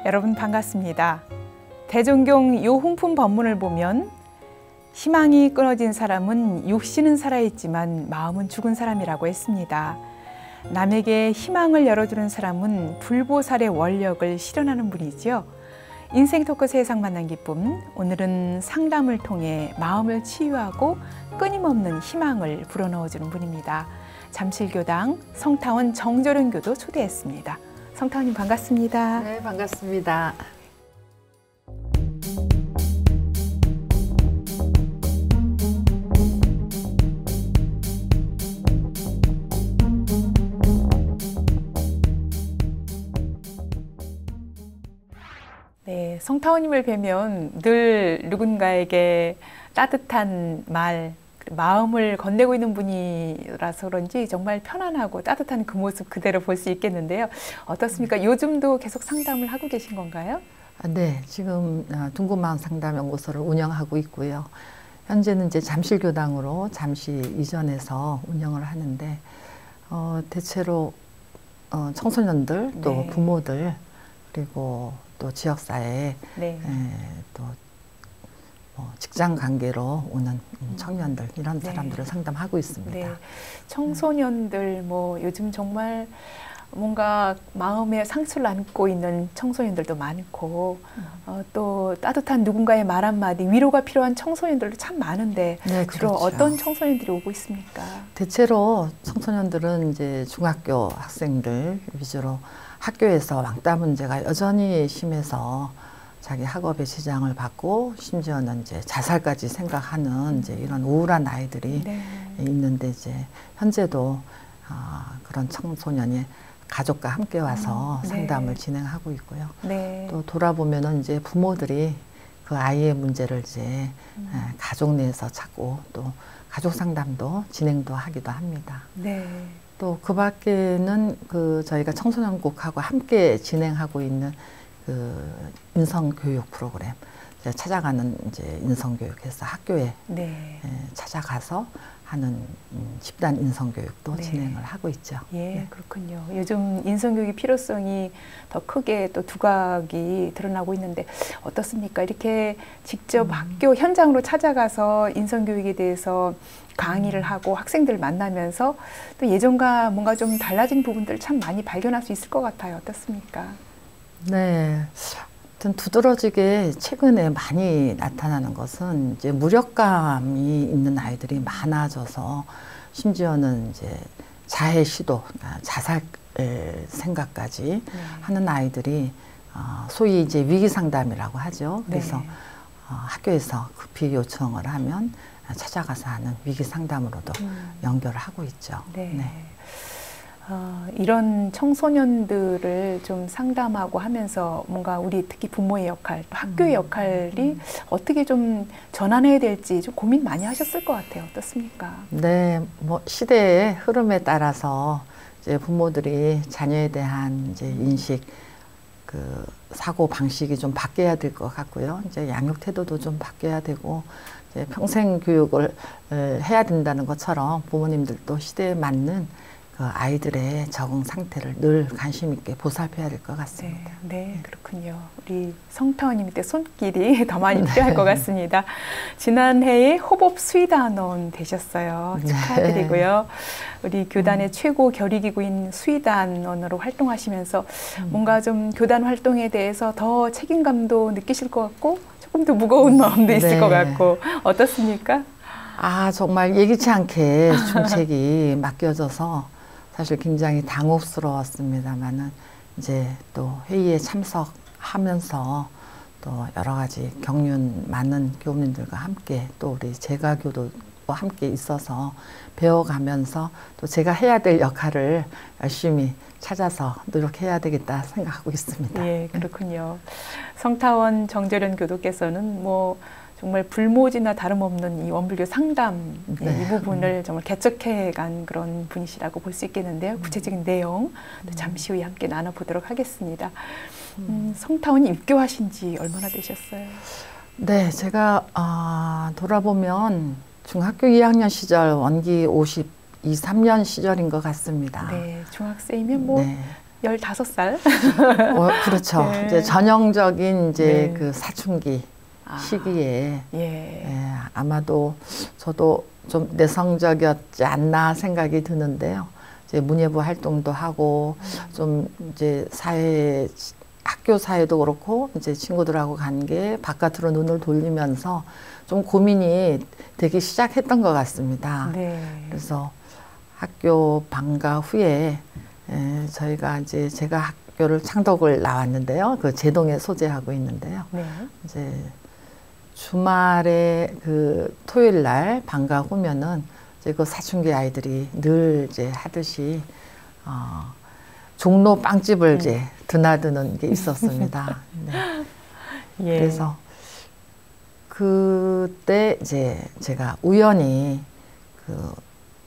여러분 반갑습니다. 대종경 요홍품 법문을 보면 희망이 끊어진 사람은 육신은 살아있지만 마음은 죽은 사람이라고 했습니다. 남에게 희망을 열어주는 사람은 불보살의 원력을 실현하는 분이지요. 인생 토크 세상 만난 기쁨, 오늘은 상담을 통해 마음을 치유하고 끊임없는 희망을 불어넣어주는 분입니다. 잠실교당 성타원 정절은 교도 초대했습니다. 성타원님 반갑습니다. 네, 반갑습니다. 네, 성타원님을 뵈면 늘 누군가에게 따뜻한 말, 마음을 건네고 있는 분이라서 그런지 정말 편안하고 따뜻한 그 모습 그대로 볼 수 있겠는데요. 어떻습니까? 요즘도 계속 상담을 하고 계신 건가요? 네, 지금 둥근마음 상담연구소를 운영하고 있고요. 현재는 이제 잠실교당으로 잠시 이전해서 운영을 하는데 대체로 청소년들 또 네. 부모들 그리고 또 지역사회에 네. 또 직장 관계로 오는 청년들 이런 네. 사람들을 상담하고 있습니다. 네. 청소년들 요즘 정말 뭔가 마음에 상처를 안고 있는 청소년들도 많고 또 따뜻한 누군가의 말 한마디 위로가 필요한 청소년들도 참 많은데 네, 주로 그렇죠. 어떤 청소년들이 오고 있습니까? 대체로 청소년들은 이제 중학교 학생들 위주로 학교에서 왕따 문제가 여전히 심해서 자기 학업에 지장을 받고 심지어는 이제 자살까지 생각하는 이제 이런 우울한 아이들이 네. 있는데 이제 현재도 그런 청소년이 가족과 함께 와서 네. 상담을 진행하고 있고요. 네. 또 돌아보면은 이제 부모들이 그 아이의 문제를 이제 가족 내에서 찾고 또 가족 상담도 진행도 하기도 합니다. 네. 또 그 밖에는 저희가 청소년국하고 함께 진행하고 있는 인성교육 프로그램, 찾아가는 이제 인성교육에서 학교에 네. 찾아가서 하는 집단 인성교육도 네. 진행을 하고 있죠. 예, 네. 그렇군요. 요즘 인성교육의 필요성이 더 크게 또 두각이 드러나고 있는데 어떻습니까? 이렇게 직접 학교 현장으로 찾아가서 인성교육에 대해서 강의를 하고 학생들을 만나면서 또 예전과 뭔가 좀 달라진 부분들 참 많이 발견할 수 있을 것 같아요. 어떻습니까? 네. 하여튼 두드러지게 최근에 많이 나타나는 것은 이제 무력감이 있는 아이들이 많아져서 심지어는 이제 자해 시도, 자살 생각까지 하는 아이들이 소위 이제 위기 상담이라고 하죠. 그래서 네. 학교에서 급히 요청을 하면 찾아가서 하는 위기 상담으로도 연결을 하고 있죠. 네. 네. 이런 청소년들을 좀 상담하고 하면서 뭔가 우리 특히 부모의 역할, 또 학교의 역할이 어떻게 좀 전환해야 될지 좀 고민 많이 하셨을 것 같아요. 어떻습니까? 네, 시대의 흐름에 따라서 이제 부모들이 자녀에 대한 이제 인식, 사고 방식이 좀 바뀌어야 될 것 같고요. 이제 양육 태도도 좀 바뀌어야 되고, 이제 평생 교육을 해야 된다는 것처럼 부모님들도 시대에 맞는 아이들의 적응 상태를 늘 관심 있게 보살펴야 될 것 같습니다. 네, 그렇군요. 우리 성타원님한테 손길이 더 많이 필요할 것 같습니다. 지난해에 호법 수의단원 되셨어요. 축하드리고요. 우리 교단의 최고 결의기구인 수의단원으로 활동하시면서 뭔가 좀 교단 활동에 대해서 더 책임감도 느끼실 것 같고 조금 더 무거운 마음도 있을 것 같고 어떻습니까? 정말 예기치 않게 중책이 맡겨져서 사실 굉장히 당혹스러웠습니다만은 이제 또 회의에 참석하면서 또 여러 가지 경륜 많은 교우님들과 함께 또 우리 재가교도와 함께 있어서 배워가면서 또 제가 해야 될 역할을 열심히 찾아서 노력해야 되겠다 생각하고 있습니다. 예, 그렇군요. 성타원 정절현 교도께서는 정말 불모지나 다름없는 이 원불교 상담 이 부분을 정말 개척해 간 그런 분이시라고 볼 수 있겠는데요. 구체적인 내용 잠시 후에 함께 나눠보도록 하겠습니다. 성타원이 입교하신 지 얼마나 되셨어요? 네, 제가 돌아보면 중학교 2학년 시절 원기 52, 3년 시절인 것 같습니다. 네, 중학생이면 15살? 그렇죠. 네. 이제 전형적인 이제 네. 그 사춘기 시기에 예. 아마도 저도 좀 내성적이었지 않나 생각이 드는데요. 이제 문예부 활동도 하고 좀 이제 학교 사회도 그렇고 이제 친구들하고 관계 바깥으로 눈을 돌리면서 좀 고민이 되기 시작했던 것 같습니다. 네. 그래서 학교 방과 후에 저희가 이제 제가 학교를 창덕을 나왔는데요. 그 제동에 소재하고 있는데요. 네. 이제 주말에 그 토요일 날 방과 후면은 이제 그 사춘기 아이들이 늘 이제 하듯이 종로 빵집을 이제 드나드는 게 있었습니다. 네. 예. 그래서 그때 이제 제가 우연히 그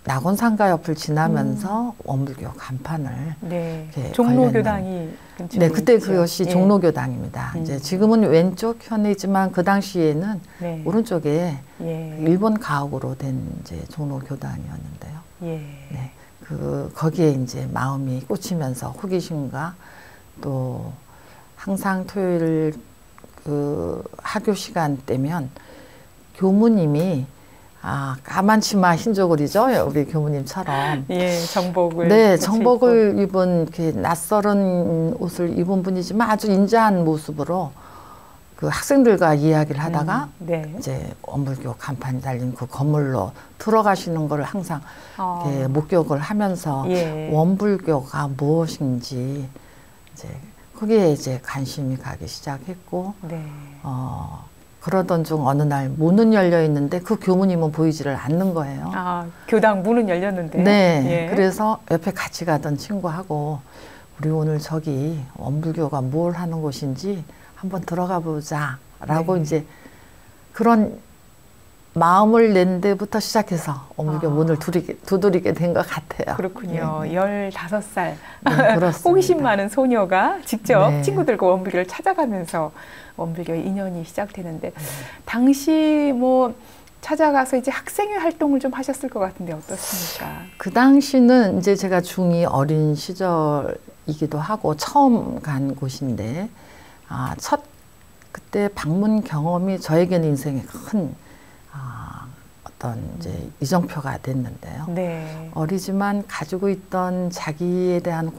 낙원상가 옆을 지나면서 원불교 간판을 네. 이렇게 종로교당이 근처에 네, 그때 있죠. 그것이 예. 종로교당입니다. 이제 지금은 왼쪽 현이지만 그 당시에는 네. 오른쪽에 예. 일본 가옥으로 된 이제 종로교당이었는데요. 예. 네, 거기에 이제 마음이 꽂히면서 호기심과 또 항상 토요일 그 학교 시간 때면 교무님이 까만 치마 흰조글이죠. 우리 교무님처럼. 예, 정복을. 네, 같이 정복을 입은 이렇게 낯설은 옷을 입은 분이지만 아주 인자한 모습으로 그 학생들과 이야기를 하다가 네. 이제 원불교 간판이 달린 그 건물로 들어가시는 걸 항상 이렇게 목격을 하면서 예. 원불교가 무엇인지 이제 거기에 이제 관심이 가기 시작했고 네. 그러던 중 어느 날 문은 열려 있는데 그 교무님은 보이지를 않는 거예요. 교당 문은 열렸는데. 네. 예. 그래서 옆에 같이 가던 친구하고 우리 오늘 저기 원불교가 뭘 하는 곳인지 한번 들어가 보자라고 네. 이제 그런 마음을 낸 데부터 시작해서 원불교 문을 두드리게 된 것 같아요. 그렇군요. 네. 15살. 네, 그렇습니다. 호기심 많은 소녀가 직접 네. 친구들과 원불교를 찾아가면서 원불교의 인연이 시작되는데 당시 뭐 찾아가서 이제 학생회 활동을 좀 하셨을 것 같은데 어떻습니까? 그 당시는 이제 제가 중2 어린 시절이기도 하고 처음 간 곳인데 그때 방문 경험이 저에게는 인생의 큰 어떤 이제 이정표가 됐는데요. 네. 어리지만 가지고 있던 자기에 대한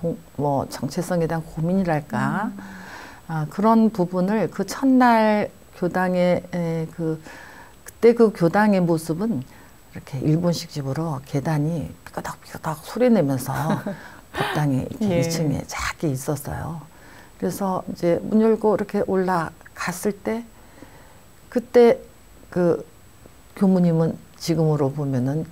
정체성에 대한 고민이랄까 그런 부분을 그 첫날 교당의 그때 그 교당의 모습은 이렇게 일본식 집으로 계단이 삐거덕삐거덕 소리 내면서 법당이 이렇게 예. 2층에 작게 있었어요. 그래서 이제 문 열고 이렇게 올라갔을 때 그때 그 교무님은 지금으로 보면은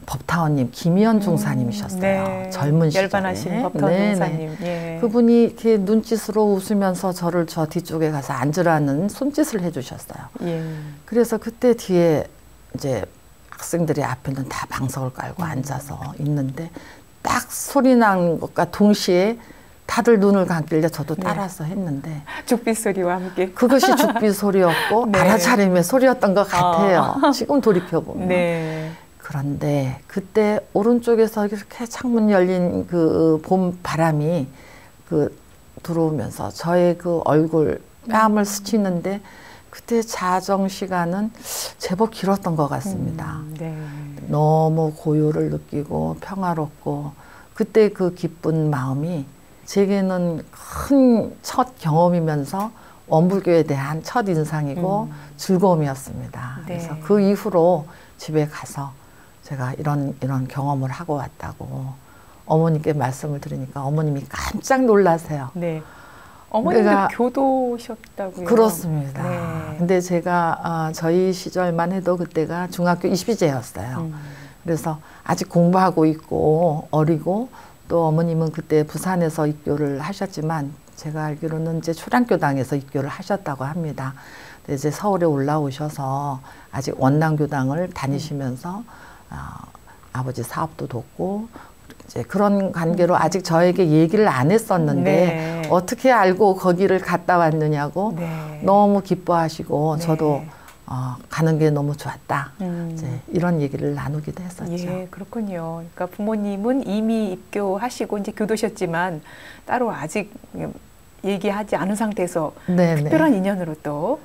법타원님 김희연 중사님이셨어요. 네. 젊은 시절에. 열반하신 법타원 중사님. 예. 그분이 이렇게 눈짓으로 웃으면서 저를 저 뒤쪽에 가서 앉으라는 손짓을 해주셨어요. 예. 그래서 그때 뒤에 이제 학생들이 앞에는 다 방석을 깔고 앉아서 있는데 딱 소리 난 것과 동시에 다들 눈을 감길래 저도 따라서 했는데 죽빛 소리와 함께. 그것이 죽비 소리였고 네. 알아차림의 소리였던 것 같아요. 지금 돌이켜보면. 네. 그런데 그때 오른쪽에서 이렇게 창문 열린 그 봄 바람이 들어오면서 저의 그 얼굴 뺨을 스치는데 그때 자정 시간은 제법 길었던 것 같습니다. 네. 너무 고요를 느끼고 평화롭고 그때 그 기쁜 마음이 제게는 큰 첫 경험이면서 원불교에 대한 첫 인상이고 즐거움이었습니다. 네. 그래서 그 이후로 집에 가서 제가 이런 경험을 하고 왔다고 어머니께 말씀을 드리니까 어머님이 깜짝 놀라세요. 네. 어머님도 교도셨다고요? 그렇습니다. 네. 근데 제가 저희 시절만 해도 그때가 중학교 20이제였어요. 그래서 아직 공부하고 있고 어리고 또 어머님은 그때 부산에서 입교를 하셨지만 제가 알기로는 이제 초량교당에서 입교를 하셨다고 합니다. 근데 이제 서울에 올라오셔서 아직 원남교당을 다니시면서 아버지 사업도 돕고 이제 그런 관계로 아직 저에게 얘기를 안 했었는데 네. 어떻게 알고 거기를 갔다 왔느냐고 네. 너무 기뻐하시고 네. 저도 가는 게 너무 좋았다. 이제 이런 얘기를 나누기도 했었죠. 예, 그렇군요. 그러니까 부모님은 이미 입교하시고 이제 교도셨지만 따로 아직 얘기하지 않은 상태에서 네네. 특별한 인연으로 또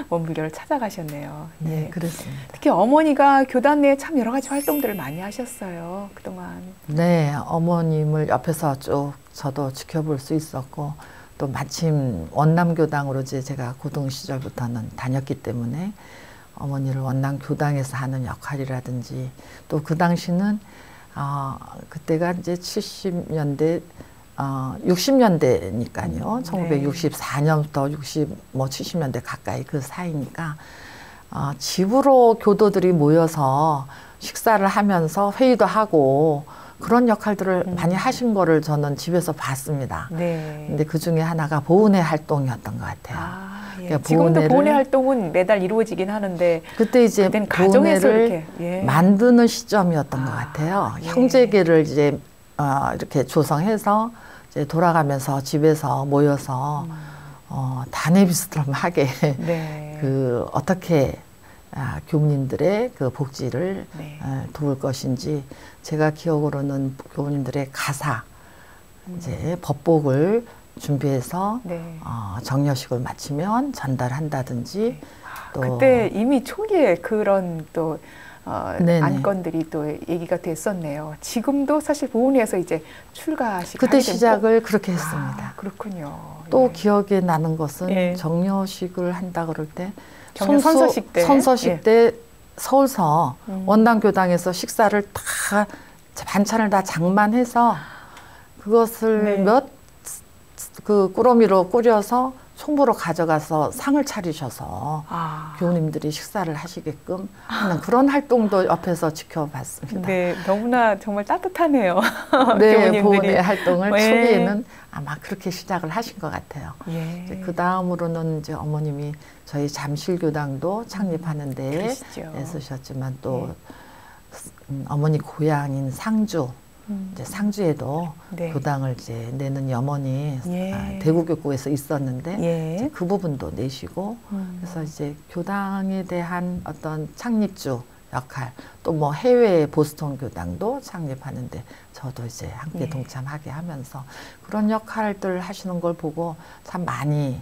원불교를 찾아가셨네요. 네, 예. 그렇습니다. 특히 어머니가 교단 내에 참 여러 가지 활동들을 많이 하셨어요. 그동안. 네, 어머님을 옆에서 쭉 저도 지켜볼 수 있었고 또 마침 원남교당으로 이제 제가 고등 시절부터는 다녔기 때문에 어머니를 원남교당에서 하는 역할이라든지 또 그 당시는 그때가 이제 70년대 60년대니까요. 1964년부터 70년대 가까이 그 사이니까 집으로 교도들이 모여서 식사를 하면서 회의도 하고 그런 역할들을 많이 하신 거를 저는 집에서 봤습니다. 네. 근데 그 중에 하나가 보은회 활동이었던 것 같아요. 예. 그러니까 지금도 보은회 활동은 매달 이루어지긴 하는데 그때 이제 가정에서 보은회를 이렇게 만드는 시점이었던 것 같아요. 예. 형제계를 이제 이렇게 조성해서 이제 돌아가면서 집에서 모여서 다내비스트럼하게 네. 어떻게 교무님들의 그 복지를 네. 도울 것인지 제가 기억으로는 교무님들의 가사 이제 법복을 준비해서 네. 정려식을 마치면 전달한다든지 네. 또 그때 이미 초기에 그런 또 네네. 안건들이 또 얘기가 됐었네요. 지금도 사실 보은회에서 이제 출가식 그때 시작을 그렇게 했습니다. 그렇군요. 또 예. 기억에 나는 것은 예. 정려식을 한다 그럴 때 선서식 때, 선서식 때 서울서 원당교당에서 식사를 다 반찬을 다 장만해서 그것을 네. 그 꾸러미로 꾸려서 총무로 가져가서 상을 차리셔서 교우님들이 식사를 하시게끔 하는 그런 활동도 옆에서 지켜봤습니다. 네, 너무나 정말 따뜻하네요. 네, 보은의 활동을 예. 초기에는 아마 그렇게 시작을 하신 것 같아요. 예. 그 다음으로는 이제 어머님이 저희 잠실교당도 창립하는데 그러시죠. 애쓰셨지만 또 어머니 고향인 상주 이제 상주에도 네. 교당을 이제 내는 염원이 예. 대구교구에서 있었는데 예. 이제 그 부분도 내시고 그래서 이제 교당에 대한 어떤 창립주 역할 또 뭐 해외 보스턴 교당도 창립하는데 저도 이제 함께 예. 동참하게 하면서 그런 역할들 하시는 걸 보고 참 많이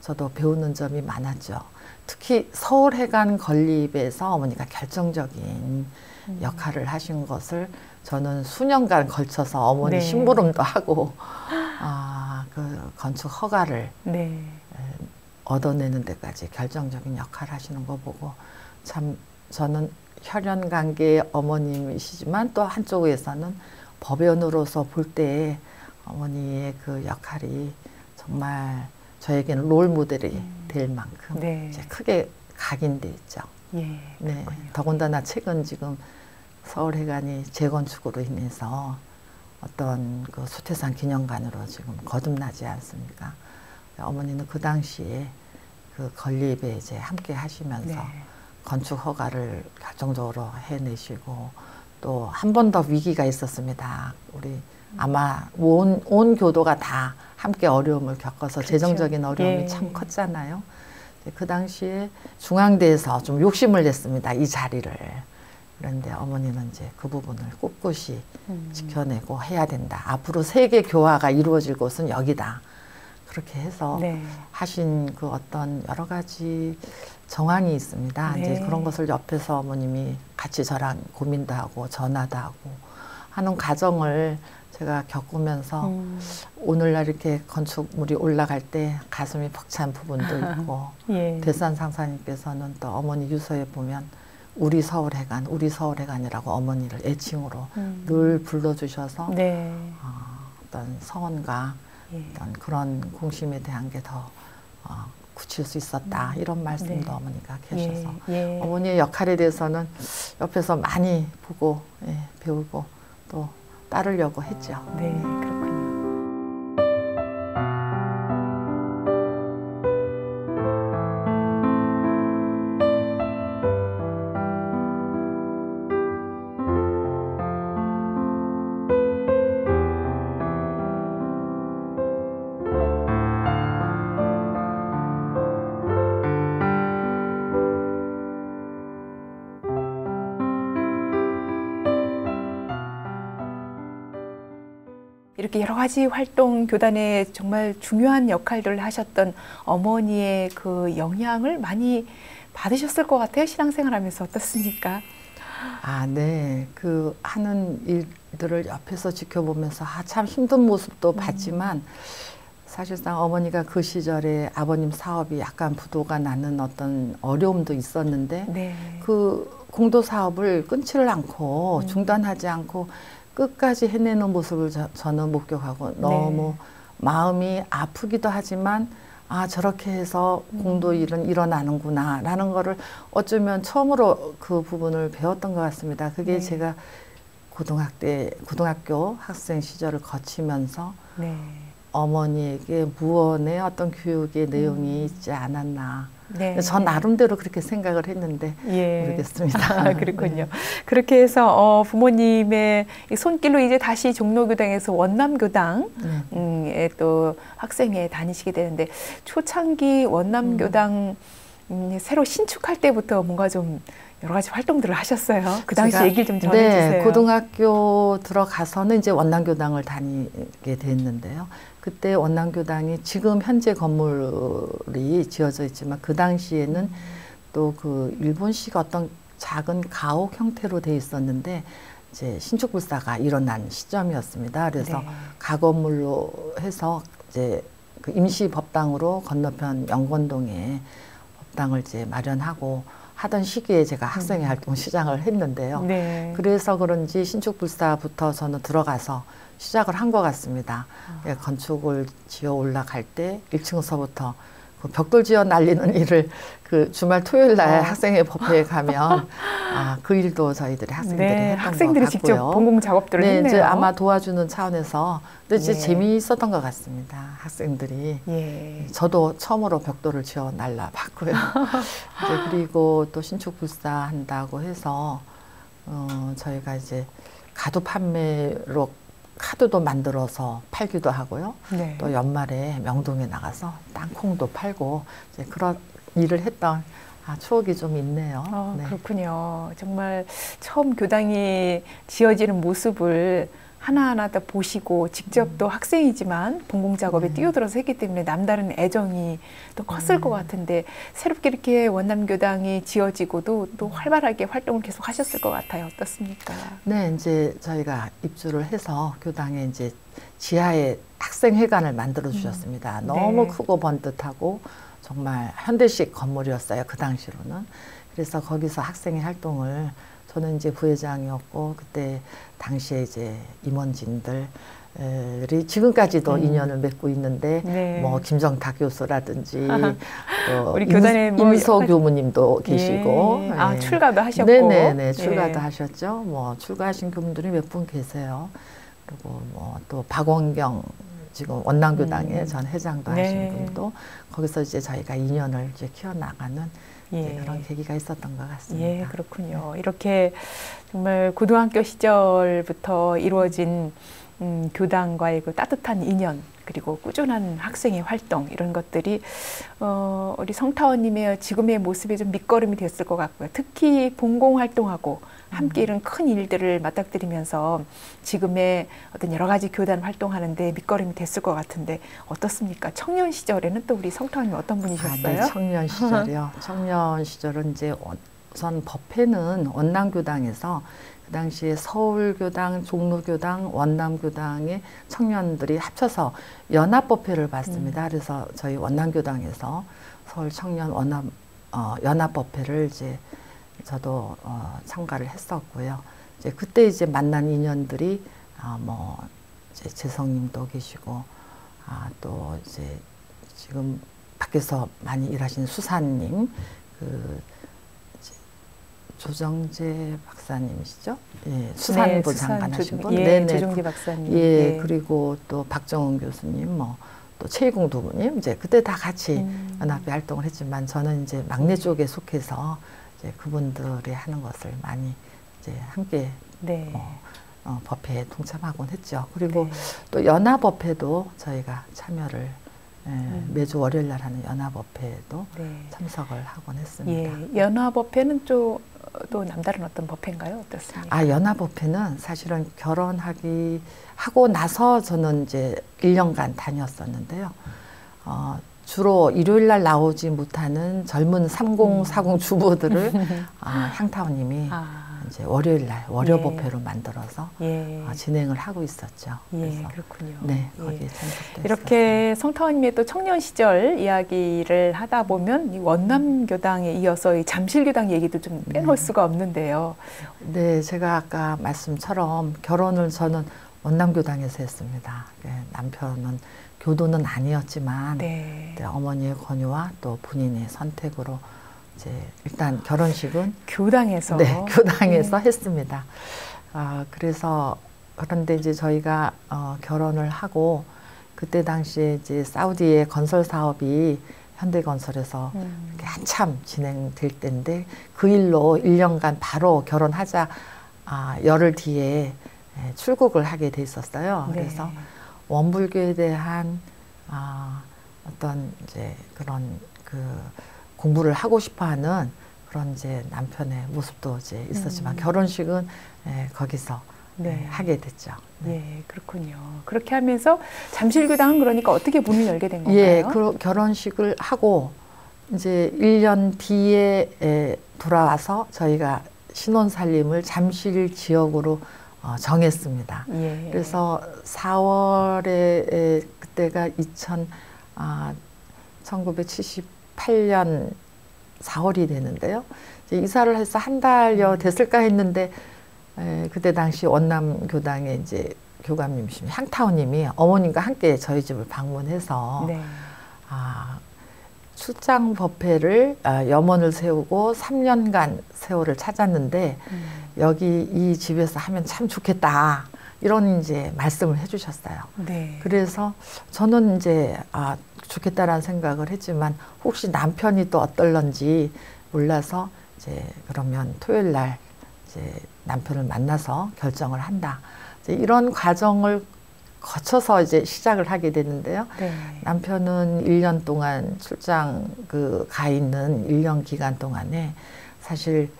저도 배우는 점이 많았죠. 특히 서울해관 건립에서 어머니가 결정적인 역할을 하신 것을 저는 수년간 걸쳐서 어머니 네. 심부름도 하고 그 건축 허가를 네. 얻어내는 데까지 결정적인 역할을 하시는 거 보고 참 저는 혈연 관계의 어머님이시지만 또 한쪽에서는 법연으로서 볼 때 어머니의 그 역할이 정말 저에게는 롤 모델이 될 만큼 네. 이제 크게 각인돼 있죠. 예. 네. 더군다나 최근 지금 서울해관이 재건축으로 인해서 어떤 그 수태산 기념관으로 지금 거듭나지 않습니까? 어머니는 그 당시에 그 건립에 이제 함께 하시면서 네. 건축 허가를 결정적으로 해내시고 또 한 번 더 위기가 있었습니다. 우리 아마 온 교도가 다 함께 어려움을 겪어서 그렇죠. 재정적인 어려움이 예. 참 컸잖아요. 그 당시에 중앙대에서 좀 욕심을 냈습니다. 이 자리를. 그런데 어머니는 이제 그 부분을 꿋꿋이 지켜내고 해야 된다. 앞으로 세계 교화가 이루어질 곳은 여기다. 그렇게 해서 네. 하신 그 어떤 여러 가지 정황이 있습니다. 네. 이제 그런 것을 옆에서 어머님이 같이 저랑 고민도 하고 전화도 하고 하는 과정을 제가 겪으면서 오늘날 이렇게 건축물이 올라갈 때 가슴이 벅찬 부분도 있고 예. 대산 상사님께서는 또 어머니 유서에 보면 우리 서울해관이라고 어머니를 애칭으로 늘 불러주셔서 네. 어떤 서원과 예. 어떤 그런 공심에 대한 게 더 굳힐 수 있었다 이런 말씀도 네. 어머니가 계셔서 예. 어머니의 역할에 대해서는 옆에서 많이 보고 배우고 또 따르려고 했죠. 네, 그렇군요. 이렇게 여러 가지 활동 교단에 정말 중요한 역할들을 하셨던 어머니의 그 영향을 많이 받으셨을 것 같아요. 신앙생활하면서 어떻습니까? 아, 네. 그 하는 일들을 옆에서 지켜보면서 참 힘든 모습도 봤지만 사실상 어머니가 그 시절에 아버님 사업이 약간 부도가 나는 어떤 어려움도 있었는데 네. 그 공도 사업을 끊지를 않고 중단하지 않고 끝까지 해내는 모습을 저는 목격하고 너무 마음이 아프기도 하지만 아, 저렇게 해서 공도 일은 일어나는구나 라는 거를 어쩌면 처음으로 그 부분을 배웠던 것 같습니다. 그게 제가 고등학교 학생 시절을 거치면서 어머니에게 무언의 어떤 교육의 내용이 있지 않았나. 전 나름대로 그렇게 생각을 했는데 모르겠습니다. 아, 그렇군요. 그렇게 해서 부모님의 손길로 이제 다시 종로교당에서 원남교당에 또 학생회 다니시게 되는데 초창기 원남교당 새로 신축할 때부터 뭔가 좀 여러 가지 활동들을 하셨어요. 그 당시 얘기를 좀 전해주세요. 네, 고등학교 들어가서는 이제 원남교당을 다니게 됐는데요. 그때 원남교당이 지금 현재 건물이 지어져 있지만 그 당시에는 또 그 일본식 어떤 작은 가옥 형태로 돼 있었는데 이제 신축불사가 일어난 시점이었습니다. 그래서 가건물로 해서 이제 그 임시 법당으로 건너편 영건동에 법당을 이제 마련하고 하던 시기에 제가 학생회 활동 시작을 했는데요. 그래서 그런지 신축불사부터 저는 들어가서 시작을 한 것 같습니다. 건축을 지어 올라갈 때 1층서부터 그 벽돌 지어 날리는 일을 그 주말 토요일 날 학생회 법회에 가면 그 일도 저희들이 학생들이 했던 학생들이 것 같고요. 직접 공공 작업들을 했네요. 이제 아마 도와주는 차원에서 근데 이제 재미있었던 것 같습니다. 학생들이. 저도 처음으로 벽돌을 지어 날라봤고요. 이제 그리고 또 신축불사 한다고 해서 저희가 이제 가두 판매로 카드도 만들어서 팔기도 하고요. 또 연말에 명동에 나가서 땅콩도 팔고 이제 그런 일을 했던 추억이 좀 있네요. 그렇군요. 정말 처음 교당이 지어지는 모습을 하나하나 다 보시고 직접 또 학생이지만 공공작업에 뛰어들어서 했기 때문에 남다른 애정이 또 컸을 것 같은데 새롭게 이렇게 원남교당이 지어지고도 또 활발하게 활동을 계속 하셨을 것 같아요. 어떻습니까? 네, 이제 저희가 입주를 해서 교당에 이제 지하에 학생회관을 만들어 주셨습니다. 너무 크고 번듯하고 정말 현대식 건물이었어요. 그 당시로는. 그래서 거기서 학생회 활동을 저는 이제 부회장이었고 그때 당시에 이제 임원진들이 지금까지도 인연을 맺고 있는데 뭐 김정탁 교수라든지 또 우리 교단에 임서 교무님도 계시고 출가도 하셨고 네네네 출가도 하셨죠. 뭐 출가하신 교무들이 몇 분 계세요. 그리고 뭐 또 박원경 지금 원남교당의 전 회장도 하신 분도 거기서 이제 저희가 인연을 이제 키워나가는 그런 계기가 있었던 것 같습니다. 그렇군요. 이렇게 정말 고등학교 시절부터 이루어진 교당과의 그 따뜻한 인연 그리고 꾸준한 학생의 활동 이런 것들이 우리 성타원님의 지금의 모습에 좀 밑거름이 됐을 것 같고요. 특히 봉공활동하고 함께 이런 큰 일들을 맞닥뜨리면서 지금의 어떤 여러 가지 교단 활동하는데 밑거름이 됐을 것 같은데 어떻습니까? 청년 시절에는 또 우리 성타원님 어떤 분이셨어요? 네, 청년 시절이요. 청년 시절은 이제 우선 법회는 원남교당에서 그 당시에 서울교당, 종로교당, 원남교당의 청년들이 합쳐서 연합법회를 봤습니다. 그래서 저희 원남교당에서 서울 청년 연합법회를 이제 저도 참가를 했었고요. 이제 그때 이제 만난 인연들이 뭐 이제 재성님도 계시고 또 이제 지금 밖에서 많이 일하시는 수사님 그 조정재 박사님이시죠? 수산부 장관하신 분. 조정재 박사님. 그리고 또 박정훈 교수님, 뭐 또 최희공 도부님, 이제 그때 다 같이 연합회 활동을 했지만 저는 이제 막내 쪽에 속해서 이제 그분들이 하는 것을 많이 이제 함께 법회에 동참하곤 했죠. 그리고 또 연합법회도 저희가 참여를 매주 월요일 날 하는 연합법회에도 참석을 하곤 했습니다. 연합법회는 또 또 남다른 어떤 법회인가요? 어떻습니까? 아, 연합법회는 사실은 하고 나서 저는 이제 1년간 다녔었는데요. 주로 일요일 날 나오지 못하는 젊은 3040 주부들을 향타오님이 이제 월요일 날 월요법회로 만들어서 진행을 하고 있었죠. 예, 그렇군요. 네, 거기에 참석도 이렇게 성타오님의 또 청년 시절 이야기를 하다 보면 이 원남교당에 이어서 이 잠실교당 얘기도 좀 빼놓을 수가 없는데요. 네, 제가 아까 말씀처럼 결혼을 저는 원남교당에서 했습니다. 남편은 교도는 아니었지만 어머니의 권유와 또 본인의 선택으로 이제 일단 결혼식은 교당에서 교당에서 했습니다. 그래서 그런데 이제 저희가 결혼을 하고 그때 당시에 이제 사우디의 건설 사업이 현대건설에서 한참 진행될 때인데 그 일로 1년간 바로 결혼하자 열흘 뒤에 출국을 하게 돼 있었어요. 그래서 원불교에 대한 어떤 이제 그런 공부를 하고 싶어하는 그런 이제 남편의 모습도 이제 있었지만 결혼식은 거기서 하게 됐죠. 예, 그렇군요. 그렇게 하면서 잠실교당은 그러니까 어떻게 문을 열게 된 건가요? 예, 결혼식을 하고 이제 1년 뒤에 돌아와서 저희가 신혼살림을 잠실 지역으로 정했습니다. 그래서 4월에 그때가 1978년 4월이 되는데요. 이제 이사를 해서 한 달여 됐을까 했는데 그때 당시 원남교당의 이제 교감님이신 향타오님이 어머님과 함께 저희 집을 방문해서 출장 법회를 염원을 세우고 3년간 세월을 찾았는데 여기 이 집에서 하면 참 좋겠다 이런 이제 말씀을 해주셨어요. 그래서 저는 이제 좋겠다라는 생각을 했지만 혹시 남편이 또 어떨런지 몰라서 이제 그러면 토요일 날 이제 남편을 만나서 결정을 한다. 이제 이런 과정을 거쳐서 이제 시작을 하게 됐는데요. 남편은 1년 동안 출장 가 있는 1년 기간 동안에 사실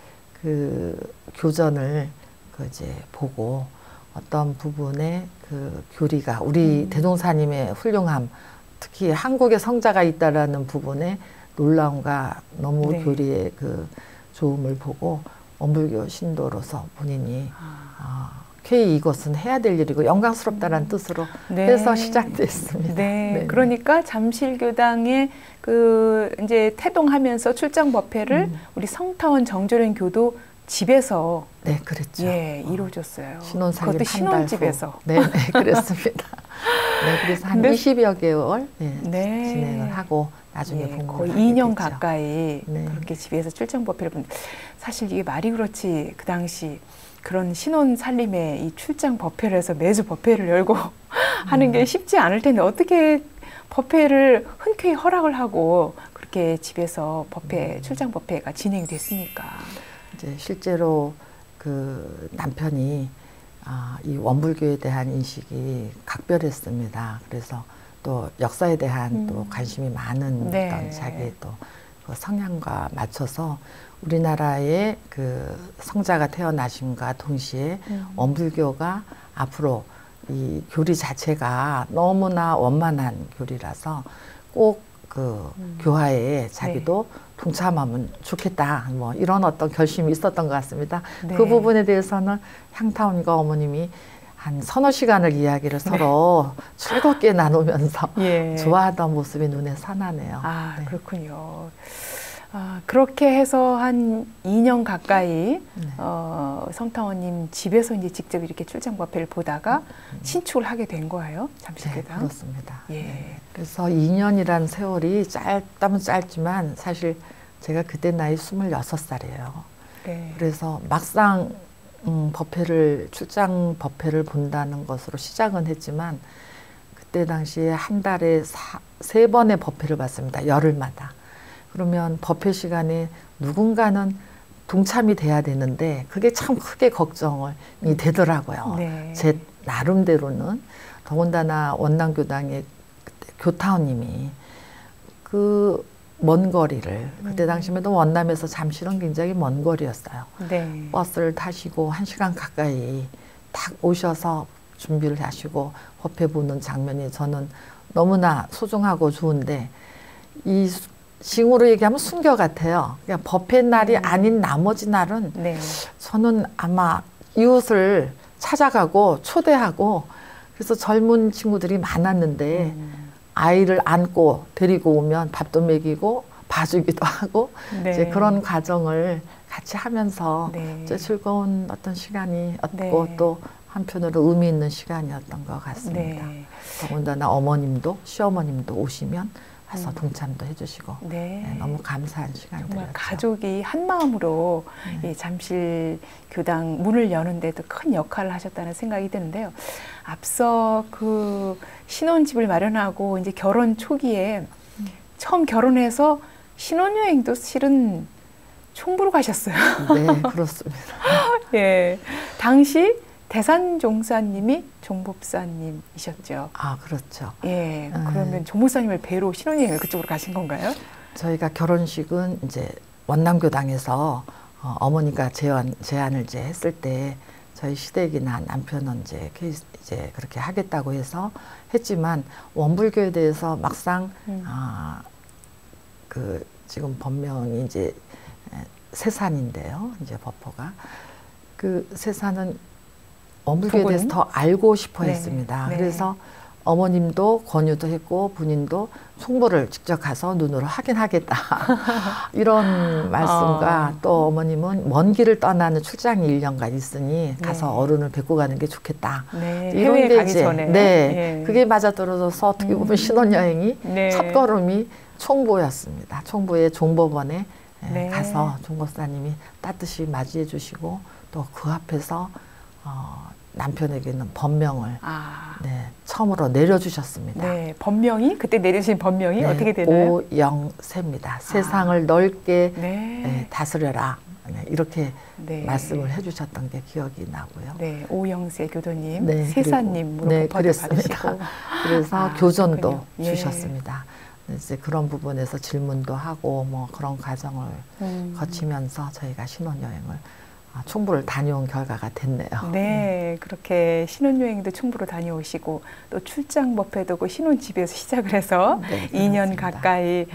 교전을 이제 보고 어떤 부분에 교리가 우리 대동사님의 훌륭함, 특히 한국에 성자가 있다라는 부분에 놀라움과 너무 교리의 좋음을 보고 원불교 신도로서 본인이 쾌히 이것은 해야 될 일이고 영광스럽다라는 뜻으로 해서 시작됐습니다. 그러니까 잠실교당에 이제 태동하면서 출장 법회를 우리 성타원 정조련 교도 집에서 그랬죠. 이루어졌어요. 신혼살림 그것도 신혼집에서. 그랬습니다. 그래서 한 20여 개월 진행을 하고 나중에 거의 2년 가까이 그렇게 집에서 출장 법회를 본. 사실 이게 말이 그렇지 그 당시 그런 신혼 살림에 이 출장 법회를 해서 매주 법회를 열고 하는 게 쉽지 않을 텐데 어떻게 법회를 흔쾌히 허락을 하고 그렇게 집에서 출장 법회가 진행이 됐습니까? 이제 실제로 남편이 이 원불교에 대한 인식이 각별했습니다. 그래서 또 역사에 대한 또 관심이 많은 어떤 자기의 또 성향과 맞춰서 우리나라의 성자가 태어나심과 동시에 원불교가 앞으로 이 교리 자체가 너무나 원만한 교리라서 꼭 교화에 자기도 동참하면 좋겠다. 뭐 이런 어떤 결심이 있었던 것 같습니다. 그 부분에 대해서는 향타온과 어머님이 한 서너 시간을 이야기를 서로 즐겁게 나누면서 좋아하던 모습이 눈에 선하네요. 그렇군요. 그렇게 해서 한 2년 가까이 성타원님 집에서 이제 직접 이렇게 출장 법회를 보다가 신축을 하게 된 거예요, 잠실교당. 그렇습니다. 그래서 2년이라는 세월이 짧다면 짧지만 사실 제가 그때 나이 26살이에요. 그래서 막상 출장 법회를 본다는 것으로 시작은 했지만 그때 당시에 한 달에 3번의 법회를 봤습니다. 열흘마다. 그러면 법회 시간에 누군가는 동참이 돼야 되는데 그게 참 크게 걱정이 되더라고요. 제 나름대로는. 더군다나 원남교당의 교타원님이 먼 거리를 그때 당시에도 원남에서 잠실은 굉장히 먼 거리였어요. 네. 버스를 타시고 1시간 가까이 딱 오셔서 준비를 하시고 법회 보는 장면이 저는 너무나 소중하고 좋은데 이 징후로 얘기하면 순교 같아요. 그냥 법회 날이 아닌 나머지 날은 네. 저는 아마 이웃을 찾아가고 초대하고 그래서 젊은 친구들이 많았는데 아이를 안고 데리고 오면 밥도 먹이고 봐주기도 하고 네. 이제 그런 과정을 같이 하면서 네. 이제 즐거운 어떤 시간이었고 네. 또 한편으로 의미 있는 시간이었던 것 같습니다. 네. 더군다나 어머님도 시어머님도 오시면 와서 동참도 해주시고 네. 네, 너무 감사한 시간이었죠. 정말 가족이 한 마음으로 이 잠실 교당 문을 여는데도 큰 역할을 하셨다는 생각이 드는데요. 앞서 그 신혼집을 마련하고 이제 결혼 초기에 처음 결혼해서 신혼여행도 실은 총부로 가셨어요. 네, 그렇습니다. 예, 당시 대산종사님이 종법사님이셨죠. 아, 그렇죠. 예, 그러면 종법사님을 뵈러 신혼여행을 그쪽으로 가신 건가요? 저희가 결혼식은 이제 원남교당에서 어머니가 제안을 이제 했을 때 저희 시댁이나 남편은 이제 그렇게 하겠다고 해서 했지만 원불교에 대해서 막상 그 지금 법명이 이제 세산인데요. 이제 법호가 그 세산은 원불교에 대해서 더 알고 싶어 했습니다. 네. 그래서 어머님도 권유도 했고 부인도 총부를 직접 가서 눈으로 확인하겠다. 이런 말씀과 또 어머님은 먼 길을 떠나는 출장이 1년간 있으니 가서 어른을 뵙고 가는 게 좋겠다. 네, 이런 해외에 게 가기 이제 전에. 네, 그게 맞아떨어져서 어떻게 보면 신혼여행이 네. 첫걸음이 총보였습니다. 총보의 종법원에 네. 가서 종법사님이 따뜻이 맞이해 주시고 또 그 앞에서 남편에게는 법명을 네, 처음으로 내려주셨습니다. 네, 법명이 그때 내려주신 법명이 네, 어떻게 되나요? 오영세입니다. 세상을 넓게 네. 다스려라. 네, 이렇게 네. 말씀을 해주셨던 게 기억이 나고요. 네, 오영세 교도님, 네, 세사님으로 네, 받으시고 그래서 교전도 그렇군요. 주셨습니다. 이제 그런 부분에서 질문도 하고 뭐 그런 과정을 거치면서 저희가 신혼여행을 총부를 다녀온 결과가 됐네요. 네, 그렇게 신혼여행도 충부로 다녀오시고 또 출장 법회도 그 신혼집에서 시작을 해서 네, 2년 그렇습니다. 가까이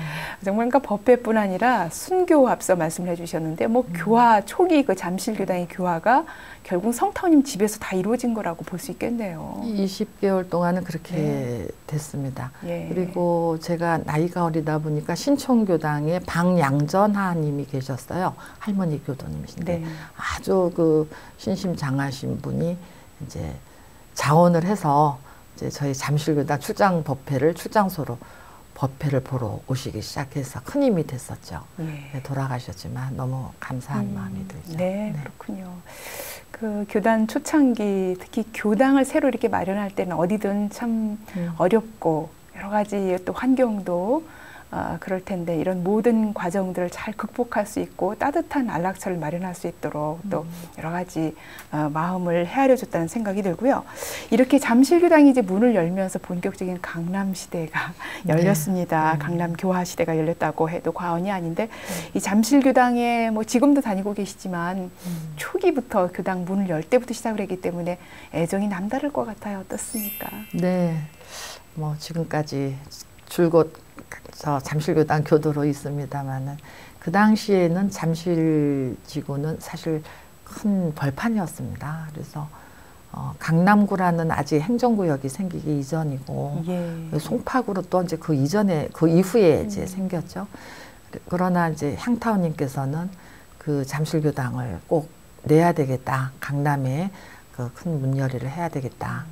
정말 그러니까 법회뿐 아니라 순교 앞서 말씀을 해주셨는데 뭐 교화 초기 그 잠실교당의 교화가 결국 성타님 집에서 다 이루어진 거라고 볼 수 있겠네요. 20개월 동안은 그렇게 됐습니다. 예. 그리고 제가 나이가 어리다 보니까 신촌교당에 방양전하님이 계셨어요. 할머니 교도님이신데 네. 아주 그 신심장하신 분이 이제 자원을 해서 이제 저희 잠실교당 출장 법회를 출장소로 법회를 보러 오시기 시작해서 큰 힘이 됐었죠. 예. 돌아가셨지만 너무 감사한 마음이 들죠. 네, 그렇군요. 그 교단 초창기 특히 교당을 새로 이렇게 마련할 때는 어디든 참 어렵고 여러 가지 또 환경도 그럴 텐데 이런 모든 과정들을 잘 극복할 수 있고 따뜻한 안락처를 마련할 수 있도록 또 여러 가지 마음을 헤아려 줬다는 생각이 들고요. 이렇게 잠실교당이 이제 문을 열면서 본격적인 강남 시대가 열렸습니다. 강남 교화 시대가 열렸다고 해도 과언이 아닌데 이 잠실교당에 뭐 지금도 다니고 계시지만 초기부터 교당 문을 열 때부터 시작을 했기 때문에 애정이 남다를 것 같아요. 어떻습니까? 네, 뭐 지금까지 줄곧 저 잠실교당 교도로 있습니다만은 그 당시에는 잠실지구는 사실 큰 벌판이었습니다. 그래서 강남구라는 아직 행정구역이 생기기 이전이고 송파구로 또 이제 그 이전에 그 이후에 이제 생겼죠. 그러나 이제 향타원님께서는 그 잠실교당을 꼭 내야 되겠다. 강남에 그 큰 문열이를 해야 되겠다.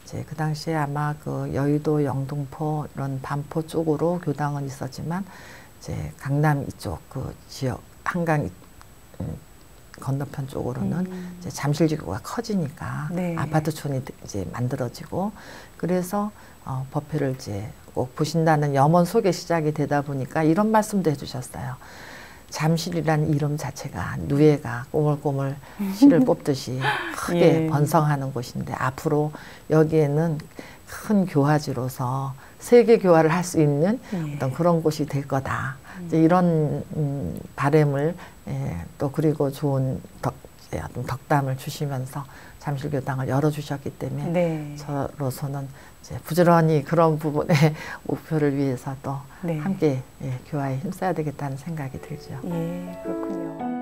이제 그 당시에 아마 그 여의도, 영등포 이런 반포 쪽으로 교당은 있었지만 이제 강남 이쪽 그 지역 한강 건너편 쪽으로는 이제 잠실지구가 커지니까 아파트촌이 이제 만들어지고 그래서 법회를 이제 꼭 보신다는 염원 속에 시작이 되다 보니까 이런 말씀도 해주셨어요. 잠실이라는 이름 자체가 누에가 꼬물꼬물 실을 뽑듯이 크게 번성하는 곳인데 앞으로 여기에는 큰 교화지로서 세계 교화를 할 수 있는 어떤 그런 곳이 될 거다. 이제 이런 바람을 또 그리고 좋은 어떤 덕담을 주시면서 잠실교당을 열어주셨기 때문에 네. 저로서는 이제 부지런히 그런 부분의 목표를 위해서 또 네. 함께 교화에 힘써야 되겠다는 생각이 들죠. 예, 그렇군요.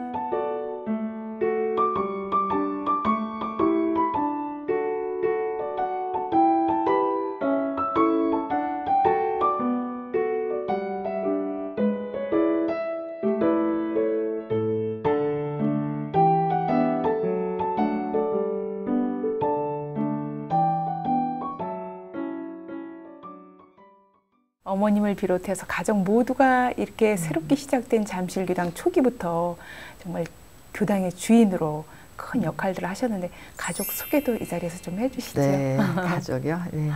어머님을 비롯해서 가족 모두가 이렇게 새롭게 시작된 잠실교당 초기부터 정말 교당의 주인으로 큰 역할들을 하셨는데 가족 소개도 이 자리에서 좀 해주시죠. 네, 가족이요. 네.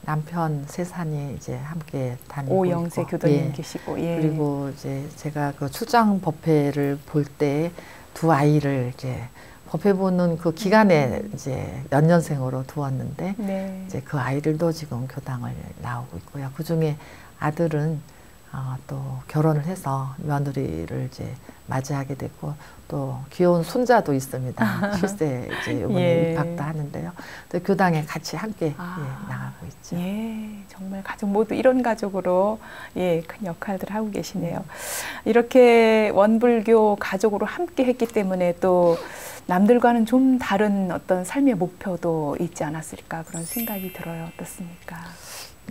남편 세산이 이제 함께 다니고 오영세 있고, 교도님 계시고, 예. 그리고 이제 제가 그 출장 법회를 볼 때 두 아이를 이제 법회 보는 그 기간에 이제 연년생으로 두었는데 네. 이제 그 아이들도 지금 교당을 나오고 있고요. 그 중에 아들은 또 결혼을 해서 며느리를 이제 맞이하게 됐고 또 귀여운 손자도 있습니다. 실세 이제 이번에 예. 입학도 하는데요. 또 교당에 같이 함께 나가고 있죠. 예, 정말 가족 모두 이런 가족으로 큰 역할들을 하고 계시네요. 이렇게 원불교 가족으로 함께 했기 때문에 또 남들과는 좀 다른 어떤 삶의 목표도 있지 않았을까 그런 생각이 들어요. 어떻습니까?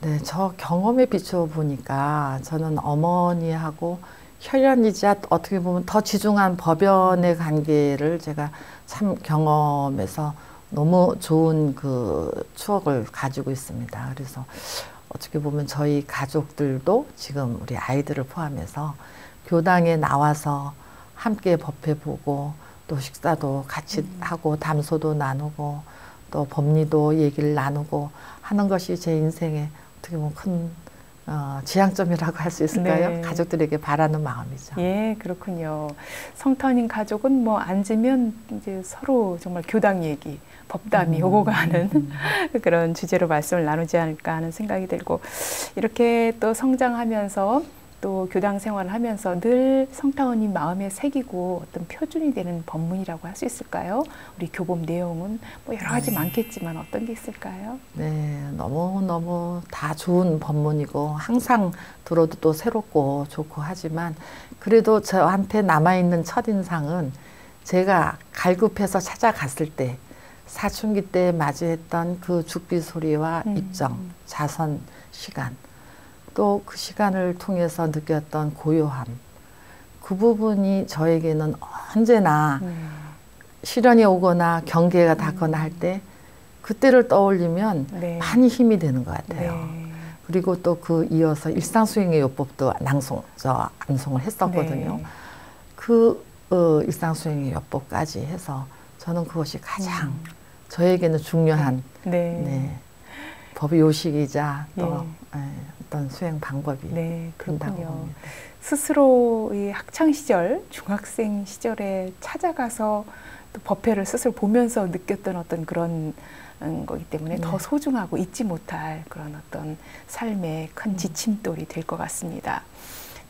네, 저 경험에 비춰 보니까 저는 어머니하고 혈연이자 어떻게 보면 더 지중한 법연의 관계를 제가 참 경험해서 너무 좋은 그 추억을 가지고 있습니다. 그래서 어떻게 보면 저희 가족들도 지금 우리 아이들을 포함해서 교당에 나와서 함께 법회 보고 또 식사도 같이 하고 담소도 나누고 또 법리도 얘기를 나누고 하는 것이 제 인생의 어떻게 보면 큰 지향점이라고 할 수 있을까요? 네. 가족들에게 바라는 마음이죠. 예, 그렇군요. 성탄인 가족은 뭐 앉으면 이제 서로 정말 교당 얘기, 법담이 오고 가는 그런 주제로 말씀을 나누지 않을까 하는 생각이 들고 이렇게 또 성장하면서 또 교당 생활을 하면서 늘 성타원님 마음에 새기고 어떤 표준이 되는 법문이라고 할 수 있을까요? 우리 교법 내용은 뭐 여러 가지 많겠지만 어떤 게 있을까요? 네, 너무너무 다 좋은 법문이고 항상 들어도 또 새롭고 좋고 하지만 그래도 저한테 남아있는 첫인상은 제가 갈급해서 찾아갔을 때 사춘기 때 맞이했던 그 죽비 소리와 입정, 자선 시간 또 그 시간을 통해서 느꼈던 고요함 그 부분이 저에게는 언제나 시련이 오거나 경계가 닿거나 할 때 그때를 떠올리면 네. 많이 힘이 되는 것 같아요. 네. 그리고 또 그 이어서 일상수행의 요법도 암송을 했었거든요. 네. 그 일상수행의 요법까지 해서 저는 그것이 가장 저에게는 중요한 네. 법의 요식이자 또 예. 어떤 수행 방법이 네, 된다고 그렇군요. 봅니다. 스스로의 학창 시절, 중학생 시절에 찾아가서 또 법회를 스스로 보면서 느꼈던 어떤 그런 거기 때문에 더 소중하고 잊지 못할 그런 어떤 삶의 큰 지침돌이 될 것 같습니다.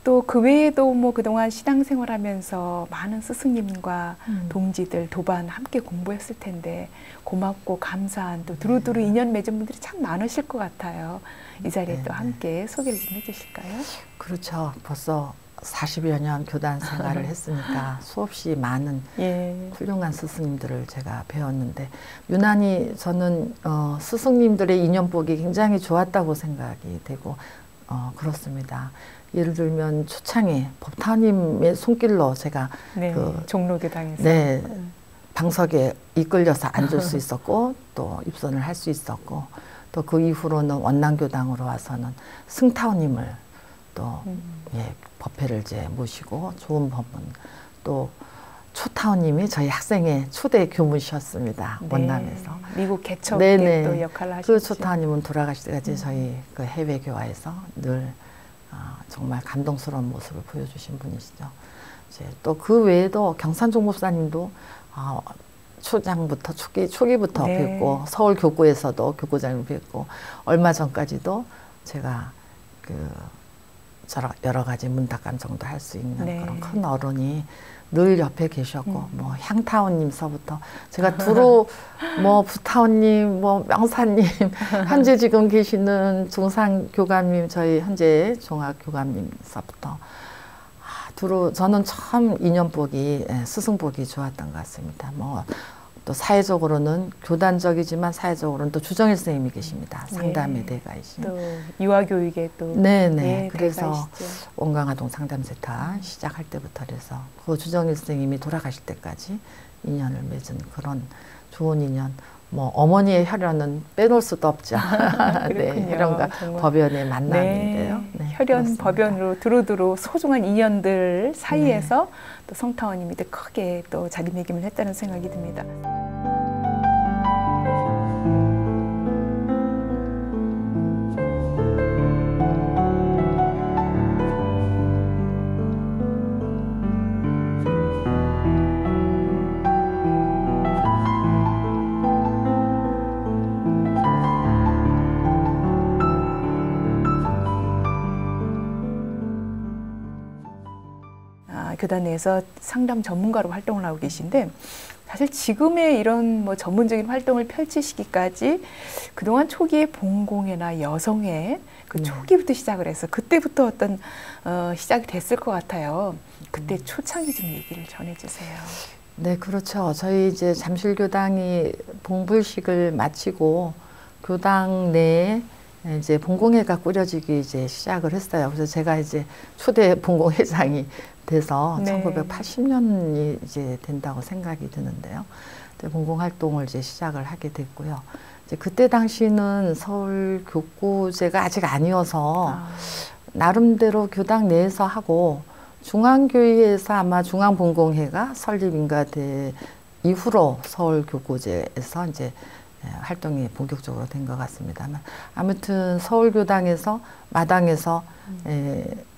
또 그 외에도 뭐 그동안 신앙생활하면서 많은 스승님과 동지들 도반 함께 공부했을 텐데 고맙고 감사한 또 두루두루 인연 맺은 분들이 참 많으실 것 같아요. 이 자리에 또 함께 소개를 좀 해주실까요? 그렇죠. 벌써 40여 년 교단 생활을 했으니까 수없이 많은 훌륭한 스승님들을 제가 배웠는데 유난히 저는 스승님들의 인연복이 굉장히 좋았다고 생각이 되고 그렇습니다. 예를 들면 초창에 법타님의 손길로 제가 종로교당에서 방석에 이끌려서 앉을 수 있었고 또 입선을 할 수 있었고 또 그 이후로는 원남교당으로 와서는 승타오님을 또 법회를 이제 모시고 좋은 법문 또 초타오님이 저희 학생의 초대 교무셨습니다. 원남에서 미국 개척에 또 역할을 하셨죠. 그 초타오님은 돌아가실 때까지 저희 그 해외 교화에서 늘 정말 감동스러운 모습을 보여주신 분이시죠. 이제 또 그 외에도 경산종 목사님도 초기부터 뵙고 서울 교구에서도 교구장을 뵙고 얼마 전까지도 제가 여러 가지 문답감정도 할 수 있는 네. 그런 큰 어른이 늘 옆에 계셨고 뭐 향타원님서부터 제가 두루 뭐 부타원님, 뭐 명사님, 현재 지금 계시는 중상교감님, 저희 현재 종합교감님서부터 두루 저는 참 인연복이 스승복이 좋았던 것 같습니다. 뭐 또 사회적으로는 교단적이지만 사회적으로는 또 주정일 선생님이 계십니다. 상담의 네. 대가이신. 또 유아교육에 또 네네. 예, 그래서 대가이시죠. 원광아동 상담센터 시작할 때부터 그래서 그 주정일 선생님이 돌아가실 때까지 인연을 맺은 그런 좋은 인연. 뭐 어머니의 혈연은 빼놓을 수도 없죠. 네, 혈연과 정말. 법연의 만남인데요. 네, 네, 혈연 그렇습니다. 법연으로 두루두루 소중한 인연들 사이에서 또 성타원님이 더 크게 또 자리매김을 했다는 생각이 듭니다. 교단 내에서 상담 전문가로 활동을 하고 계신데 사실 지금의 이런 뭐 전문적인 활동을 펼치시기까지 그동안 초기에 봉공회나 여성회 그 초기부터 시작을 해서 그때부터 어떤 시작이 됐을 것 같아요. 그때 초창기 좀 얘기를 전해주세요. 네, 그렇죠. 저희 이제 잠실교당이 봉불식을 마치고 교당 내에 이제 봉공회가 꾸려지기 이제 시작을 했어요. 그래서 제가 이제 초대 봉공회장이 돼서 네. 1980년이 이제 된다고 생각이 드는데요. 봉공 활동을 이제 시작을 하게 됐고요. 이제 그때 당시는 서울 교구제가 아직 아니어서 나름대로 교당 내에서 하고 중앙교회에서 아마 중앙봉공회가 설립인가 돼 이후로 서울 교구제에서 이제 활동이 본격적으로 된 것 같습니다만 아무튼 서울교당에서 마당에서